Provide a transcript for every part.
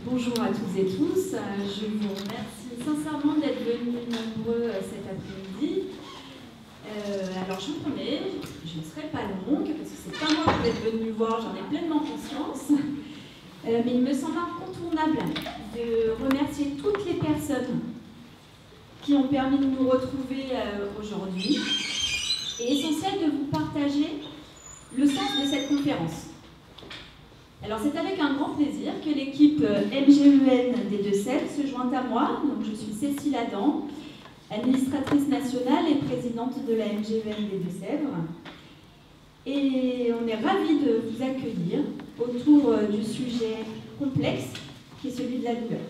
Bonjour à toutes et tous, je vous remercie sincèrement d'être venus nombreux cet après-midi. Alors je vous promets, je ne serai pas longue, parce que c'est pas moi que vous êtes venus voir, j'en ai pleinement conscience. Mais il me semble incontournable de remercier toutes les personnes qui ont permis de nous retrouver aujourd'hui, et essentiel de vous partager le sens de cette conférence. Alors c'est avec un grand plaisir que l'équipe MGEN des Deux-Sèvres se joint à moi. Donc, je suis Cécile Adam, administratrice nationale et présidente de la MGEN des Deux-Sèvres. Et on est ravis de vous accueillir autour du sujet complexe qui est celui de la douleur.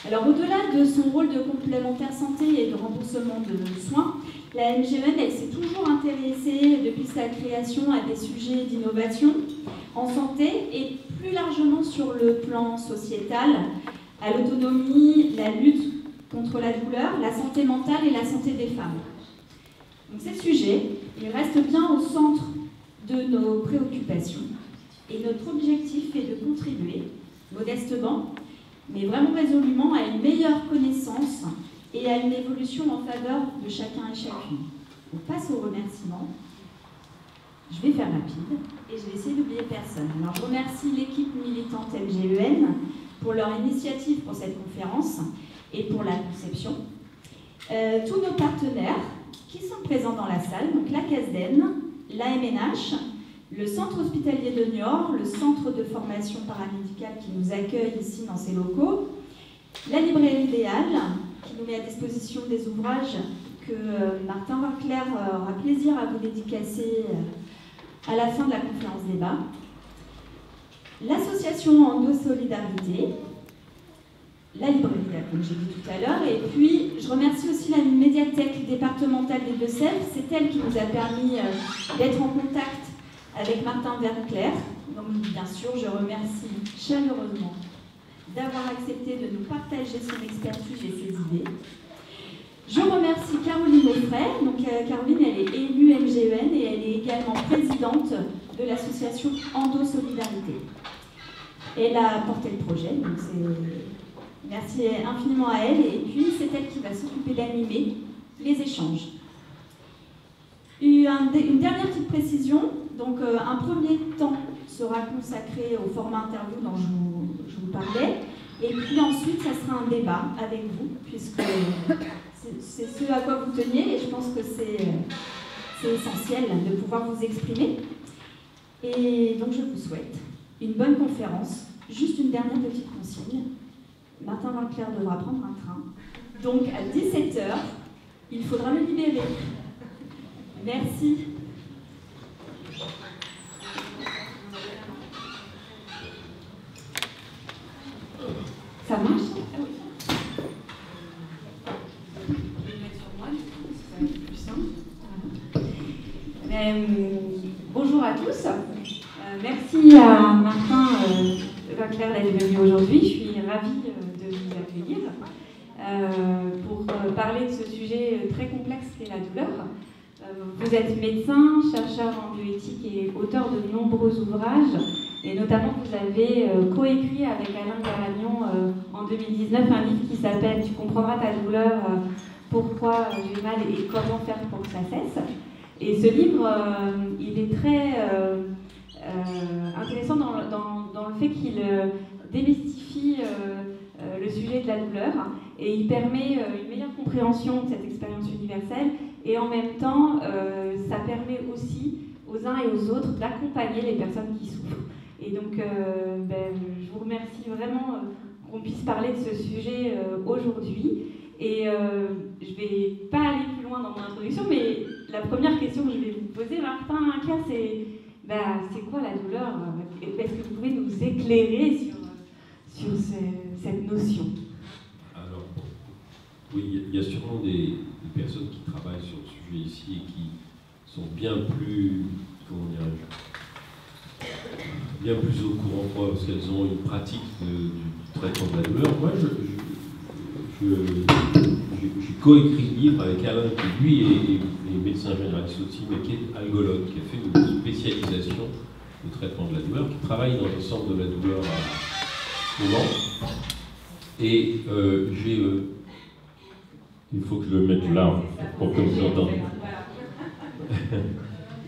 Alors au-delà de son rôle de complémentaire santé et de remboursement de soins, la MGEN elle s'est toujours intéressée depuis sa création à des sujets d'innovation en santé et plus largement sur le plan sociétal, à l'autonomie, la lutte contre la douleur, la santé mentale et la santé des femmes. Donc ces sujets, ils restent bien au centre de nos préoccupations et notre objectif est de contribuer modestement, mais vraiment résolument, à une meilleure connaissance et à une évolution en faveur de chacun et chacune. On passe aux remerciements. Je vais faire rapide et je vais essayer d'oublier personne. Alors je remercie l'équipe militante MGEN pour leur initiative pour cette conférence et pour la conception. Tous nos partenaires qui sont présents dans la salle, donc la CASDEN, la MNH, le centre hospitalier de Niort, le centre de formation paramédicale qui nous accueille ici dans ses locaux, la librairie Idéal qui nous met à disposition des ouvrages que Martin Winkler aura plaisir à vous dédicacer à la fin de la conférence débat, l'association Endo Solidarité, la librairie Idéal, comme j'ai dit tout à l'heure, et puis je remercie aussi la médiathèque départementale des Deux-Sèvres, c'est elle qui nous a permis d'être en contact avec Martin Winkler. Donc bien sûr, je remercie chaleureusement d'avoir accepté de nous partager son expertise et ses idées. Je remercie Caroline Offray. Donc Caroline, elle est élue MGEN et elle est également présidente de l'association Endo Solidarité. Elle a porté le projet, donc merci infiniment à elle. Et puis c'est elle qui va s'occuper d'animer les échanges. Une dernière petite précision. Donc un premier temps sera consacré au format interview dont je vous parlais. Et puis ensuite, ça sera un débat avec vous, puisque c'est ce à quoi vous teniez, et je pense que c'est essentiel de pouvoir vous exprimer. Et donc je vous souhaite une bonne conférence. Juste une dernière petite consigne. Martin Winkler devra prendre un train. Donc à 17 h, il faudra me libérer. Merci. Ça marche? Ah oui. Je vais le mettre sur moi, du coup, ça va être plus simple. Voilà. Bonjour à tous. Merci à Martin Winkler d'être venu aujourd'hui. Je suis ravie de vous accueillir pour parler de ce sujet très complexe qu'est la douleur. Vous êtes médecin, chercheur en bioéthique et auteur de nombreux ouvrages. Et notamment, vous avez coécrit avec Alain Garagnon en 2019 un livre qui s'appelle « Tu comprendras ta douleur, pourquoi j'ai mal et comment faire pour que ça cesse ». Et ce livre, il est très intéressant dans le fait qu'il démystifie le sujet de la douleur et il permet une meilleure compréhension de cette expérience universelle et en même temps, ça permet aussi aux uns et aux autres d'accompagner les personnes qui souffrent. Et donc, je vous remercie vraiment qu'on puisse parler de ce sujet aujourd'hui. Et je ne vais pas aller plus loin dans mon introduction, mais la première question que je vais vous poser, Martin Winkler, c'est quoi la douleur? Est-ce que vous pouvez nous éclairer sur cette notion? Alors, oui, il y a sûrement des personnes qui travaillent sur le sujet ici et qui sont bien plus, comment dirais-je, bien plus au courant que moi, parce qu'elles ont une pratique du traitement de la douleur. Moi, j'ai coécrit le livre avec Alain, qui lui est médecin généraliste aussi, mais qui est algologue, qui a fait une spécialisation de traitement de la douleur, qui travaille dans le centre de la douleur moment. Et il faut que je le mette là pour que vous entendiez.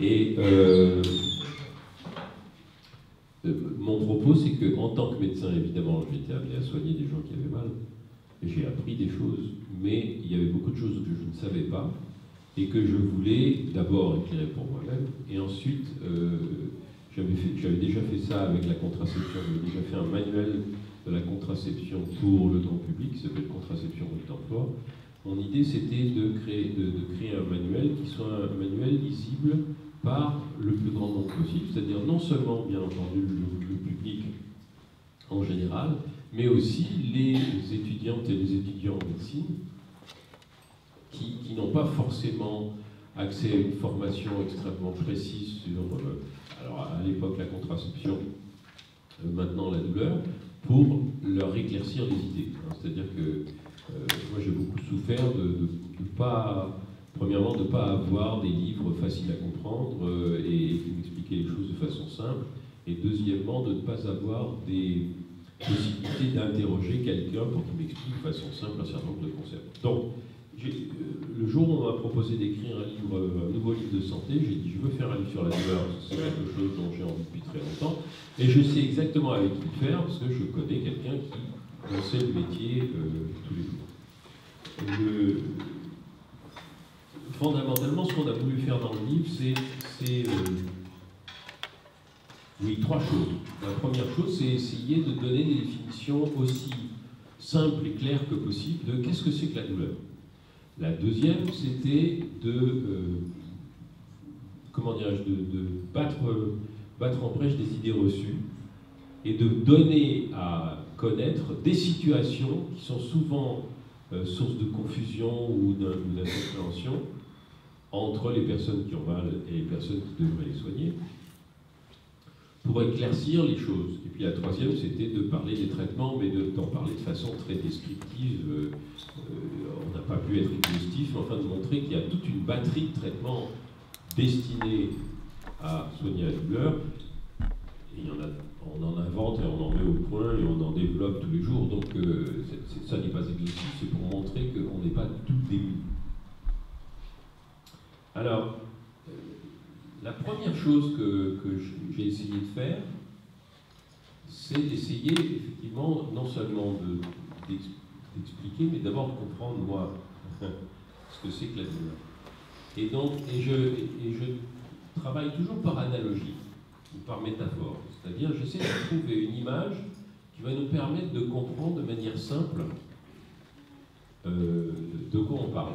Et mon propos, c'est qu'en tant que médecin, évidemment, j'étais amené à soigner des gens qui avaient mal. J'ai appris des choses, mais il y avait beaucoup de choses que je ne savais pas et que je voulais d'abord éclairer pour moi-même. Et ensuite, j'avais déjà fait ça avec la contraception. J'avais déjà fait un manuel de la contraception pour le grand public qui s'appelle Contraception multi-emploi. Mon idée, c'était de créer un manuel qui soit un manuel lisible par le plus grand nombre possible, c'est-à-dire non seulement, bien entendu, le public en général, mais aussi les étudiantes et les étudiants en médecine qui n'ont pas forcément accès à une formation extrêmement précise sur, alors à l'époque la contraception, maintenant la douleur, pour leur éclaircir les idées. C'est-à-dire que moi j'ai beaucoup souffert de pas, premièrement, de ne pas avoir des livres faciles à comprendre et qui m'expliquaient les choses de façon simple, et deuxièmement, de ne pas avoir des possibilités d'interroger quelqu'un pour qu'il m'explique de façon simple un certain nombre de concepts. Donc, le jour où on m'a proposé d'écrire un nouveau livre de santé, j'ai dit je veux faire un livre sur la douleur, c'est quelque chose dont j'ai envie depuis très longtemps, et je sais exactement avec qui le faire, parce que je connais quelqu'un qui sait le métier tous les jours. Fondamentalement, ce qu'on a voulu faire dans le livre, c'est oui, trois choses. La première chose, c'est essayer de donner des définitions aussi simples et claires que possible de qu'est-ce que c'est que la douleur. La deuxième, c'était comment dirais-je, de battre en brèche des idées reçues et de donner à connaître des situations qui sont souvent source de confusion ou d'incompréhension entre les personnes qui ont mal et les personnes qui devraient les soigner, pour éclaircir les choses. Et puis la troisième, c'était de parler des traitements, mais d'en parler de façon très descriptive. On n'a pas pu être exhaustif, mais enfin de montrer qu'il y a toute une batterie de traitements destinés à soigner la douleur. Et on en invente et on en met au point et on en développe tous les jours. Donc ça n'est pas exhaustif, c'est pour montrer qu'on n'est pas tout début. Alors, la première chose que j'ai essayé de faire, c'est d'essayer effectivement non seulement d'expliquer, mais d'abord de comprendre moi ce que c'est que la douleur. Et donc, je travaille toujours par analogie ou par métaphore, c'est-à-dire j'essaie de trouver une image qui va nous permettre de comprendre de manière simple de quoi on parle.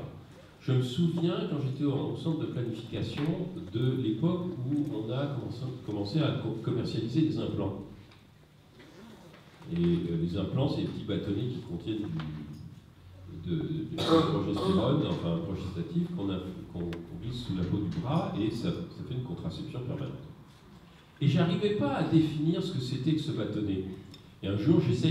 Je me souviens, quand j'étais au centre de planification, de l'époque où on a commencé à commercialiser des implants. Et les implants, c'est des petits bâtonnets qui contiennent du progestérone, enfin un progestatif, qu'on glisse sous la peau du bras, et ça fait une contraception permanente. Et j'arrivais pas à définir ce que c'était que ce bâtonnet. Et un jour, j'étais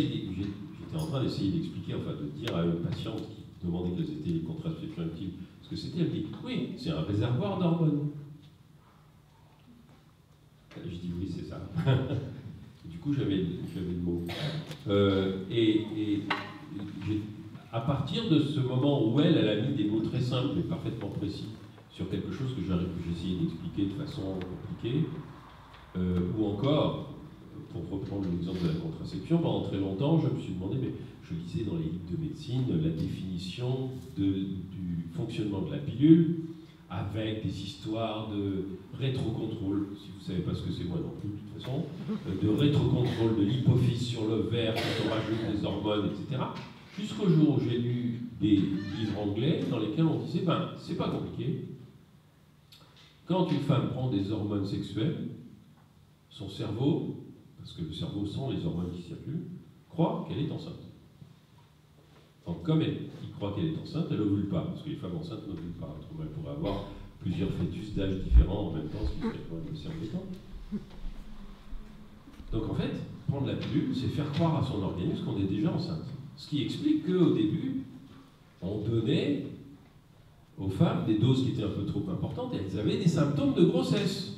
en train d'essayer d'expliquer, enfin de dire à une patiente qui demandait quelles étaient les contraceptions intimes, ce que c'était, elle dit oui, c'est un réservoir d'hormones. Je dis oui, c'est ça. Du coup, j'avais le mot. À partir de ce moment où elle a mis des mots très simples et parfaitement précis sur quelque chose que j'essayais d'expliquer de façon compliquée, ou encore, pour reprendre l'exemple de la contraception, pendant très longtemps, je me suis demandé, mais je lisais dans les livres de médecine la définition du fonctionnement de la pilule, avec des histoires de rétrocontrôle, si vous ne savez pas ce que c'est, moi non plus de toute façon, de rétrocontrôle de l'hypophyse sur l'ovaire quand on rajoute des hormones, etc. Jusqu'au jour où j'ai lu des livres anglais dans lesquels on disait, ben, c'est pas compliqué. Quand une femme prend des hormones sexuelles, son cerveau, parce que le cerveau sent les hormones qui circulent, croit qu'elle est enceinte. Donc comme il croit qu'elle est enceinte, elle n'ovule pas, parce que les femmes enceintes n'ovulent pas. Autrement, elle pourrait avoir plusieurs fœtus d'âge différents en même temps, ce qui serait quand même assez embêtant. Donc en fait, prendre la pilule, c'est faire croire à son organisme qu'on est déjà enceinte. Ce qui explique qu'au début, on donnait aux femmes des doses qui étaient un peu trop importantes et elles avaient des symptômes de grossesse.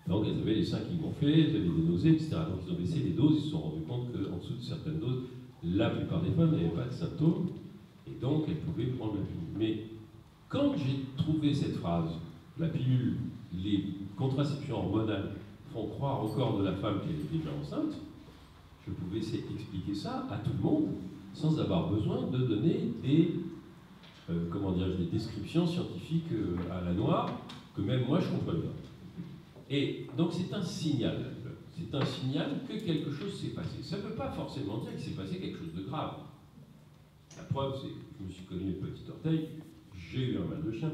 Donc elles avaient les seins qui gonflaient, elles avaient des nausées, etc. Donc ils ont baissé les doses, ils se sont rendus compte qu'en dessous de certaines doses, la plupart des femmes n'avaient pas de symptômes, et donc elles pouvaient prendre la pilule. Mais quand j'ai trouvé cette phrase, la pilule, les contraceptions hormonales font croire au corps de la femme qu'elle est déjà enceinte, je pouvais expliquer ça à tout le monde sans avoir besoin de donner des, des descriptions scientifiques à la noire que même moi je ne comprenais pas. Et donc c'est un signal. C'est un signal que quelque chose s'est passé. Ça ne veut pas forcément dire qu'il s'est passé quelque chose de grave. La preuve, c'est que je me suis cogné le petit orteil, j'ai eu un mal de chien,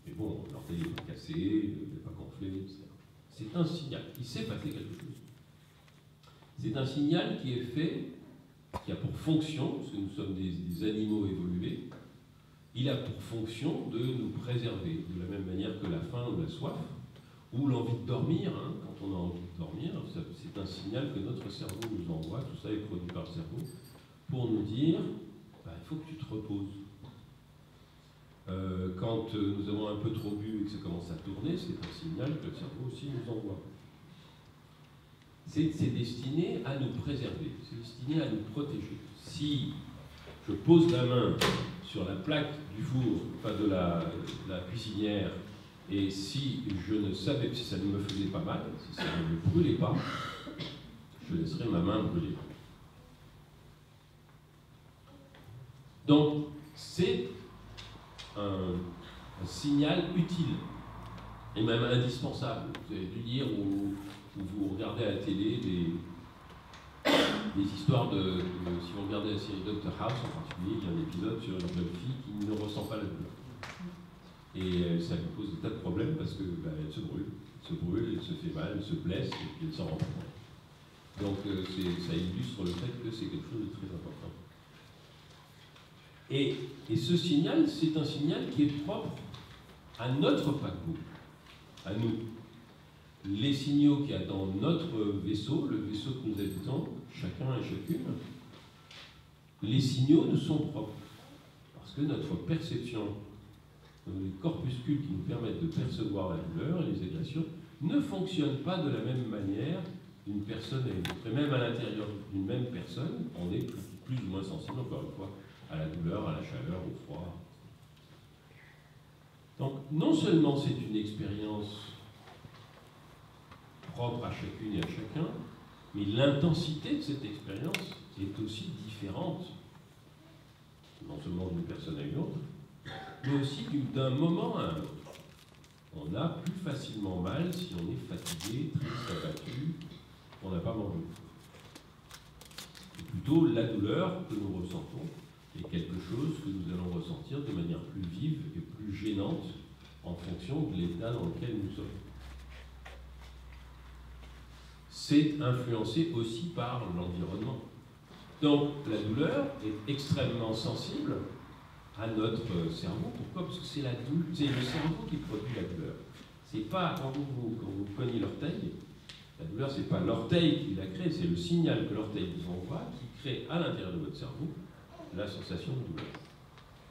mais bon, l'orteil n'est pas cassé, il n'est pas gonflé, etc. C'est un signal. Il s'est passé quelque chose. C'est un signal qui est fait, qui a pour fonction, parce que nous sommes des animaux évolués, il a pour fonction de nous préserver, de la même manière que la faim ou la soif, ou l'envie de dormir, hein, quand on a envie de dormir, c'est un signal que notre cerveau nous envoie, tout ça est produit par le cerveau, pour nous dire, il faut que tu te reposes. Quand nous avons un peu trop bu et que ça commence à tourner, c'est un signal que le cerveau aussi nous envoie. C'est destiné à nous préserver, c'est destiné à nous protéger. Si je pose la main sur la plaque du four, enfin de la cuisinière, et si je ne savais, si ça ne me faisait pas mal, si ça ne me brûlait pas, je laisserais ma main brûler. Donc, c'est un signal utile, et même indispensable. Vous avez dû lire ou vous regardez à la télé des histoires si vous regardez la série Dr House en particulier, il y a un épisode sur une jeune fille qui ne ressent pas la douleur. Et ça lui pose des tas de problèmes parce que elle se brûle, elle se fait mal, elle se blesse, et puis elle s'en rend pas compte. Donc ça illustre le fait que c'est quelque chose de très important. Et ce signal, c'est un signal qui est propre à notre paquebot, à nous. Les signaux qu'il y a dans notre vaisseau, le vaisseau que nous habitons, chacun et chacune, les signaux nous sont propres. Parce que notre perception, les corpuscules qui nous permettent de percevoir la douleur et les agressions, ne fonctionnent pas de la même manière d'une personne à une autre. Et même à l'intérieur d'une même personne, on est plus ou moins sensible, encore une fois, à la douleur, à la chaleur, au froid. Donc, non seulement c'est une expérience propre à chacune et à chacun, mais l'intensité de cette expérience est aussi différente, non seulement d'une personne à une autre, mais aussi d'un moment à un autre. On a plus facilement mal si on est fatigué, triste, abattu, on n'a pas mangé. C'est plutôt la douleur que nous ressentons est quelque chose que nous allons ressentir de manière plus vive et plus gênante en fonction de l'état dans lequel nous sommes. C'est influencé aussi par l'environnement. Donc la douleur est extrêmement sensible à notre cerveau. Pourquoi? Parce que c'est le cerveau qui produit la douleur. C'est pas quand vous cognez l'orteil, la douleur c'est pas l'orteil qui la crée, c'est le signal que l'orteil vous envoie qui crée à l'intérieur de votre cerveau la sensation de douleur.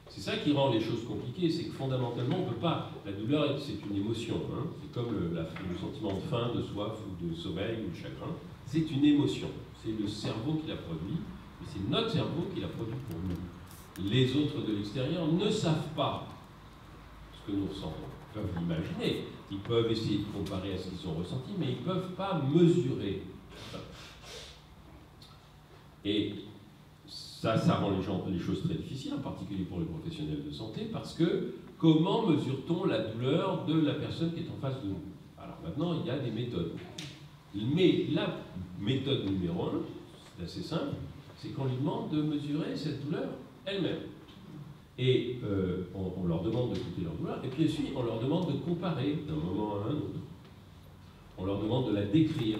C'est ça qui rend les choses compliquées, c'est que fondamentalement on peut pas. La douleur c'est une émotion, hein. C'est comme le sentiment de faim, de soif ou de sommeil ou de chagrin. C'est une émotion. C'est le cerveau qui la produit, et c'est notre cerveau qui la produit pour nous. Les autres de l'extérieur ne savent pas ce que nous ressentons. Ils peuvent l'imaginer, ils peuvent essayer de comparer à ce qu'ils ont ressenti, mais ils ne peuvent pas mesurer ça. Et ça rend les choses très difficiles, en particulier pour les professionnels de santé, parce que comment mesure-t-on la douleur de la personne qui est en face de nous? Alors maintenant, il y a des méthodes. Mais la méthode numéro 1, c'est assez simple, c'est qu'on lui demande de mesurer cette douleur elle-même. Et on leur demande d'écouter leur douleur, et puis ensuite on leur demande de comparer d'un moment à un autre. On leur demande de la décrire.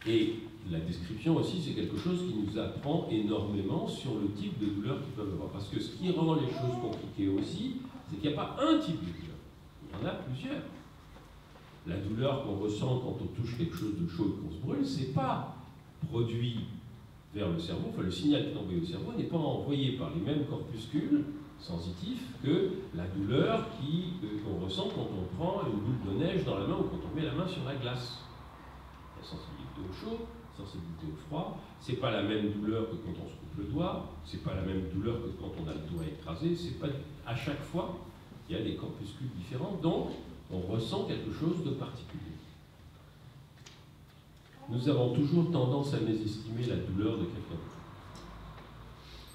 Et la description aussi, c'est quelque chose qui nous apprend énormément sur le type de douleur qu'ils peuvent avoir. Parce que ce qui rend les choses compliquées aussi, c'est qu'il n'y a pas un type de douleur. Il y en a plusieurs. La douleur qu'on ressent quand on touche quelque chose de chaud et qu'on se brûle, c'est pas produit vers le cerveau, enfin le signal qui est envoyé au cerveau n'est pas envoyé par les mêmes corpuscules sensitif que la douleur qu'on ressent quand on prend une boule de neige dans la main ou quand on met la main sur la glace. La sensibilité au chaud, la sensibilité au froid, c'est pas la même douleur que quand on se coupe le doigt, c'est pas la même douleur que quand on a le doigt écrasé, c'est pas à chaque fois, il y a des corpuscules différents, donc on ressent quelque chose de particulier. Nous avons toujours tendance à mésestimer la douleur de quelqu'un d'autre.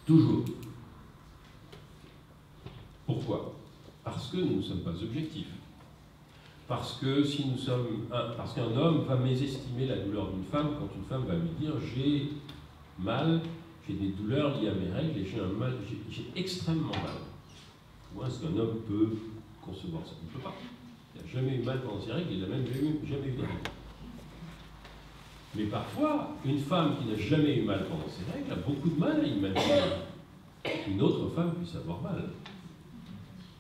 Toujours. Pourquoi? Parce que nous ne sommes pas objectifs. Parce qu'un homme va mésestimer la douleur d'une femme quand une femme va lui dire j'ai mal, j'ai des douleurs liées à mes règles et j'ai extrêmement mal. Comment est-ce qu'un homme peut concevoir ça? Il ne peut pas. Il n'a jamais eu mal pendant ses règles, il n'a même jamais eu de règles. Mais parfois, une femme qui n'a jamais eu mal pendant ses règles a beaucoup de mal à imaginer qu'une autre femme puisse avoir mal.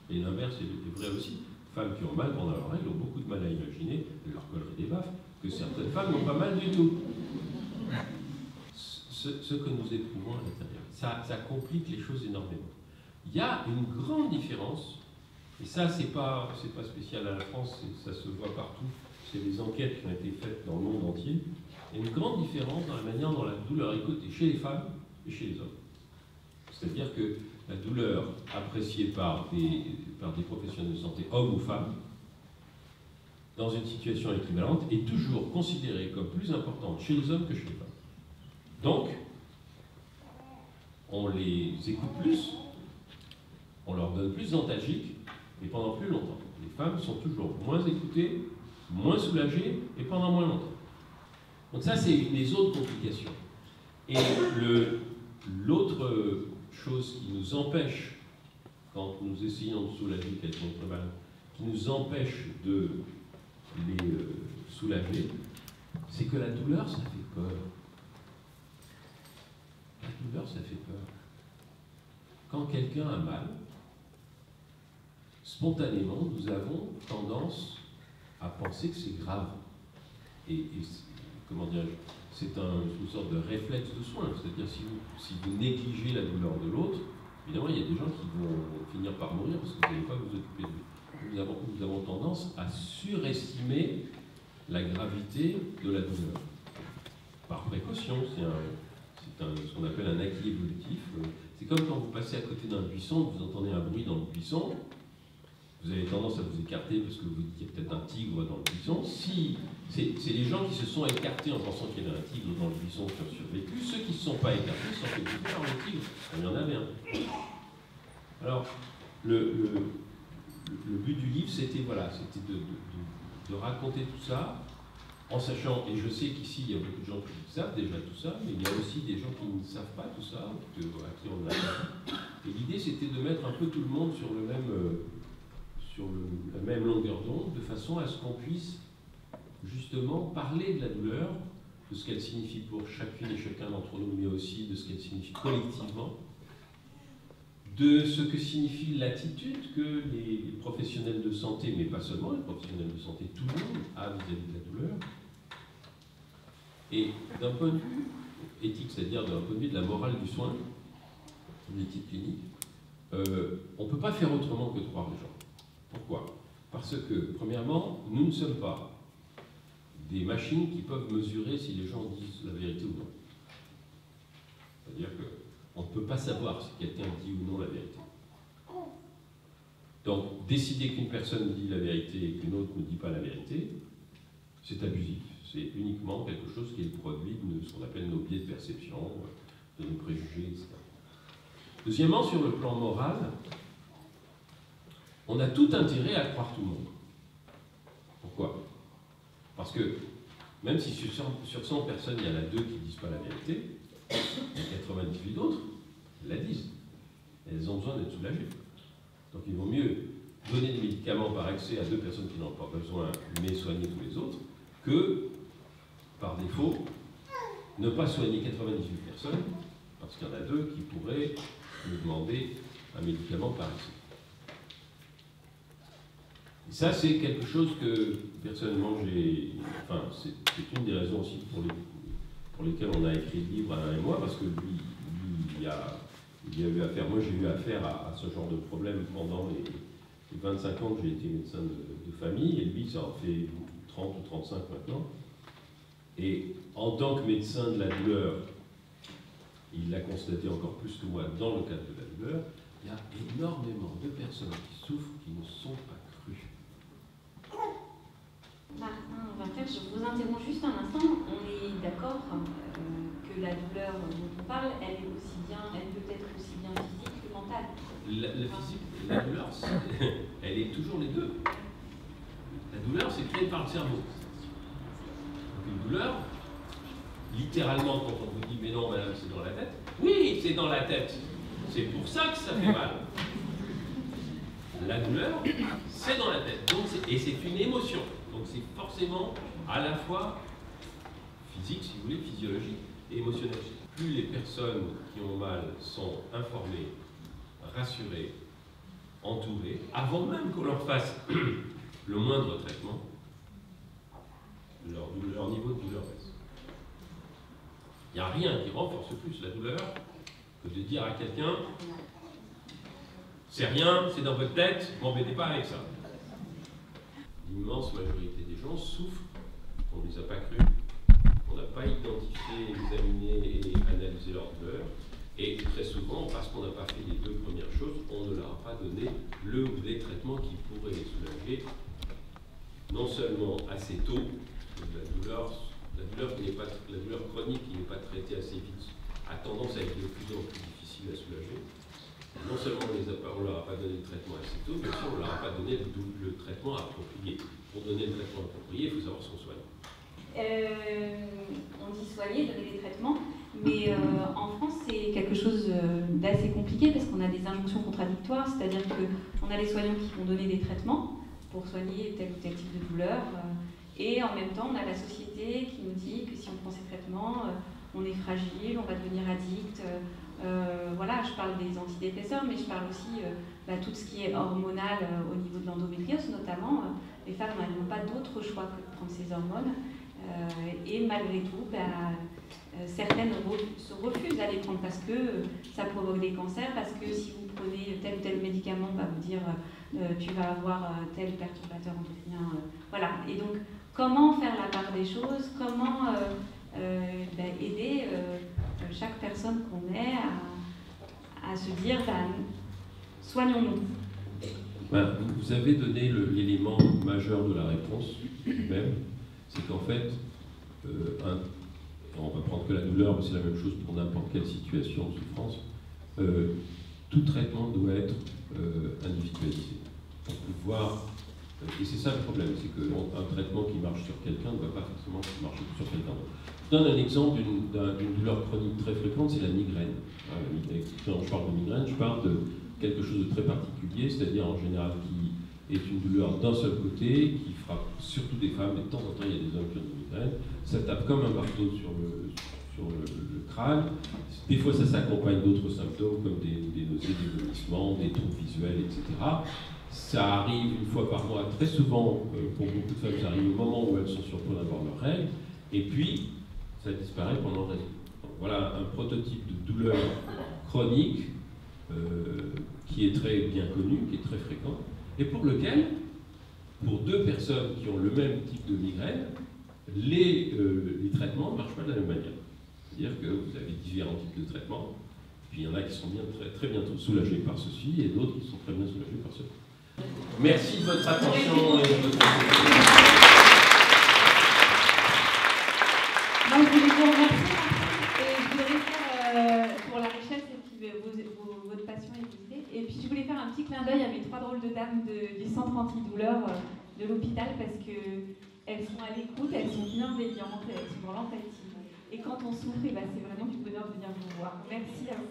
Et l'inverse est vrai aussi. Femmes qui ont mal pendant leurs règles ont beaucoup de mal à imaginer, elles leur colleraient des baffes, que certaines femmes n'ont pas mal du tout. Ce que nous éprouvons à l'intérieur, ça complique les choses énormément. Il y a une grande différence, et ça c'est pas spécial à la France, ça se voit partout, c'est des enquêtes qui ont été faites dans le monde entier. Il y a une grande différence dans la manière dont la douleur est cotée chez les femmes et chez les hommes. C'est-à-dire que la douleur appréciée par des professionnels de santé, hommes ou femmes, dans une situation équivalente, est toujours considérée comme plus importante chez les hommes que chez les femmes. Donc, on les écoute plus, on leur donne plus d'antalgiques, et pendant plus longtemps. Les femmes sont toujours moins écoutées, moins soulagées, et pendant moins longtemps. Donc ça, c'est les autres complications. Et l'autre chose qui nous empêche, quand nous essayons de soulager quelqu'un qui est mal, qui nous empêche de les soulager, c'est que la douleur, ça fait peur. La douleur, ça fait peur. Quand quelqu'un a mal, spontanément, nous avons tendance à penser que c'est grave. Et comment dirais-je, c'est une sorte de réflexe de soin. C'est-à-dire, si vous négligez la douleur de l'autre, évidemment, il y a des gens qui vont finir par mourir parce que vous n'allez pas vous occuper de lui. Nous avons tendance à surestimer la gravité de la douleur. Par précaution, c'est ce qu'on appelle un acquis évolutif. C'est comme quand vous passez à côté d'un buisson, vous entendez un bruit dans le buisson, vous avez tendance à vous écarter parce que vous dites qu'il y a peut-être un tigre dans le buisson. Si c'est les gens qui se sont écartés en pensant qu'il y avait un tigre dans le buisson qui ont survécu, ceux qui ne se sont pas écartés sont fait bouffer par le tigre. Il y en avait un. Alors, le but du livre, c'était de raconter tout ça, en sachant, et je sais qu'ici, il y a beaucoup de gens qui savent déjà tout ça, mais il y a aussi des gens qui ne savent pas tout ça, à qui on a. Et l'idée, c'était de mettre un peu tout le monde sur la même longueur d'onde, de façon à ce qu'on puisse justement parler de la douleur, de ce qu'elle signifie pour chacune et chacun d'entre nous, mais aussi de ce qu'elle signifie collectivement, de ce que signifie l'attitude que les professionnels de santé, mais pas seulement les professionnels de santé, tout le monde a vis-à-vis de la douleur. Et d'un point de vue éthique, c'est-à-dire d'un point de vue de la morale du soin, de l'éthique clinique, on ne peut pas faire autrement que de croire les gens. Pourquoi? Parce que, premièrement, nous ne sommes pas des machines qui peuvent mesurer si les gens disent la vérité ou non. C'est-à-dire qu'on ne peut pas savoir si quelqu'un dit ou non la vérité. Donc, décider qu'une personne dit la vérité et qu'une autre ne dit pas la vérité, c'est abusif. C'est uniquement quelque chose qui est le produit de ce qu'on appelle nos biais de perception, de nos préjugés, etc. Deuxièmement, sur le plan moral, on a tout intérêt à croire tout le monde. Pourquoi? Parce que même si sur 100 personnes, il y en a 2 qui ne disent pas la vérité, il y a 98 autres la disent. Elles ont besoin d'être soulagées. Donc il vaut mieux donner des médicaments par excès à 2 personnes qui n'en ont pas besoin, mais soigner tous les autres, que, par défaut, ne pas soigner 98 personnes, parce qu'il y en a 2 qui pourraient nous demander un médicament par excès. Et ça, c'est quelque chose que, personnellement, c'est une des raisons aussi pour lesquelles on a écrit le livre, Alain et moi, parce que lui il y a eu affaire. Moi, j'ai eu affaire à ce genre de problème pendant les 25 ans que j'ai été médecin de famille, et lui, ça en fait 30 ou 35 maintenant. Et en tant que médecin de la douleur, il l'a constaté encore plus que moi dans le cadre de la douleur, il y a énormément de personnes qui souffrent qui ne sont pas crues. Martin Winter, je vous interromps juste un instant. On est d'accord que la douleur dont on parle, elle peut être aussi bien physique que mentale. La douleur, elle est toujours les deux. La douleur, c'est créé par le cerveau. Donc une douleur, littéralement, quand on vous dit « mais non, madame, c'est dans la tête », oui, c'est dans la tête. C'est pour ça que ça fait mal. La douleur, c'est dans la tête. Et c'est une émotion. Donc c'est forcément à la fois physique, si vous voulez, physiologique et émotionnel. Plus les personnes qui ont mal sont informées, rassurées, entourées, avant même qu'on leur fasse le moindre traitement, leur niveau de douleur baisse. Il n'y a rien qui renforce plus la douleur que de dire à quelqu'un « c'est rien, c'est dans votre tête, ne m'embêtez pas avec ça ». L'immense majorité des gens souffrent, on ne les a pas crus, on n'a pas identifié, examiné et analysé leur douleur, et très souvent, parce qu'on n'a pas fait les deux premières choses, on ne leur a pas donné le ou les traitements qui pourraient les soulager, non seulement assez tôt, la douleur chronique qui n'est pas traitée assez vite a tendance à être de plus en plus difficile à soulager. Non seulement on ne leur a pas donné le traitement assez tôt, mais aussi on ne leur a pas donné le traitement approprié. Pour donner le traitement approprié, il faut savoir son soin. On dit soigner, donner des traitements, mais en France c'est quelque chose d'assez compliqué parce qu'on a des injonctions contradictoires, c'est-à-dire qu'on a les soignants qui vont donner des traitements pour soigner tel ou tel type de douleur, et en même temps on a la société qui nous dit que si on prend ces traitements, on est fragile, on va devenir addict. Voilà, je parle des antidépresseurs, mais je parle aussi tout ce qui est hormonal au niveau de l'endométriose notamment. Les femmes n'ont pas d'autre choix que de prendre ces hormones. Et malgré tout, certaines se refusent à les prendre parce que ça provoque des cancers, parce que si vous prenez tel ou tel médicament, on va vous dire tu vas avoir tel perturbateur endocrinien. Voilà. Et donc, comment faire la part des choses, comment aider chaque personne qu'on est à se dire soignons-nous. Vous avez donné l'élément majeur de la réponse même, c'est qu'en fait, on va prendre que la douleur, mais c'est la même chose pour n'importe quelle situation de souffrance, tout traitement doit être individualisé. Pour pouvoir, et c'est ça le problème, c'est qu'un traitement qui marche sur quelqu'un ne va pas forcément marcher sur quelqu'un d'autre. Je donne un exemple d'une douleur chronique très fréquente, c'est la migraine. Quand je parle de migraine, je parle de quelque chose de très particulier, c'est-à-dire en général qui est une douleur d'un seul côté, qui frappe surtout des femmes, et de temps en temps il y a des hommes qui ont une migraine. Ça tape comme un marteau sur le crâne. Des fois ça s'accompagne d'autres symptômes comme des nausées, des vomissements, des troubles visuels, etc. Ça arrive une fois par mois, très souvent, pour beaucoup de femmes, ça arrive au moment où elles sont sur le point d'avoir leurs règles, et puis ça disparaît pendant l'année. Voilà un prototype de douleur chronique qui est très bien connu, qui est très fréquent, et pour lequel, pour deux personnes qui ont le même type de migraine, les traitements ne marchent pas de la même manière. C'est-à-dire que vous avez différents types de traitements, puis il y en a qui sont très bien soulagés par ceci, et d'autres qui sont très bien soulagés par cela. Merci de votre attention et de votre attention. Je voulais vous remercier et je voudrais faire pour la richesse et puis votre passion et vos idées. Et puis je voulais faire un petit clin d'œil à mes 3 drôles de dames du centre antidouleur de l'hôpital parce qu'elles sont à l'écoute, elles sont bienveillantes, elles sont dans l'empathie. Et quand on souffre, c'est vraiment du bonheur de venir vous voir. Merci à vous.